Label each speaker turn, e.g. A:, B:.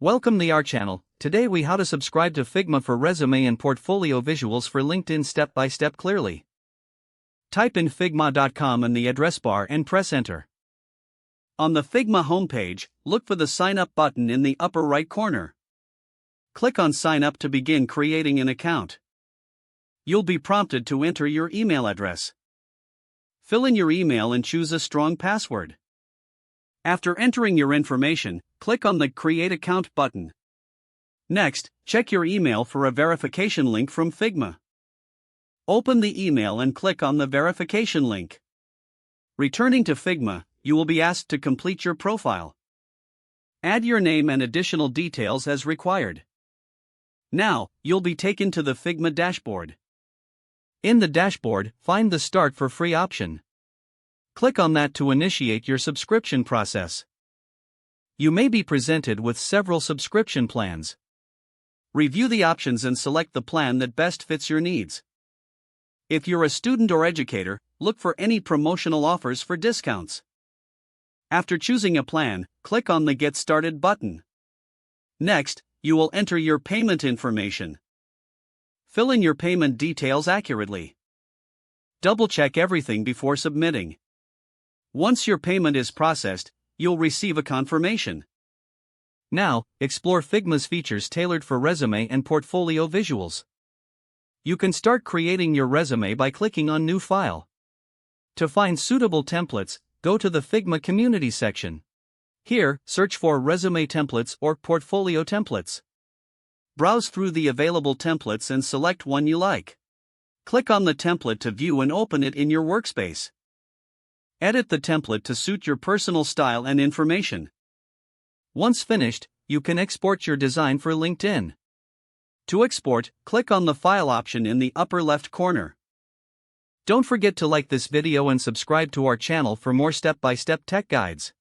A: Welcome to our channel. Today we how to subscribe to Figma for resume and portfolio visuals for LinkedIn step by step clearly. Type in figma.com in the address bar and press enter. On the Figma homepage, look for the sign up button in the upper right corner. Click on sign up to begin creating an account. You'll be prompted to enter your email address. Fill in your email and choose a strong password. After entering your information, click on the Create Account button. Next, check your email for a verification link from Figma. Open the email and click on the verification link. Returning to Figma, you will be asked to complete your profile. Add your name and additional details as required. Now, you'll be taken to the Figma dashboard. In the dashboard, find the Start for Free option. Click on that to initiate your subscription process. You may be presented with several subscription plans. Review the options and select the plan that best fits your needs. If you're a student or educator, look for any promotional offers for discounts. After choosing a plan, click on the Get Started button. Next, you will enter your payment information. Fill in your payment details accurately. Double-check everything before submitting. Once your payment is processed, you'll receive a confirmation. Now, explore Figma's features tailored for resume and portfolio visuals. You can start creating your resume by clicking on New File. To find suitable templates, go to the Figma Community section. Here, search for Resume Templates or Portfolio Templates. Browse through the available templates and select one you like. Click on the template to view and open it in your workspace. Edit the template to suit your personal style and information. Once finished, you can export your design for LinkedIn. To export, click on the File option in the upper left corner. Don't forget to like this video and subscribe to our channel for more step-by-step tech guides.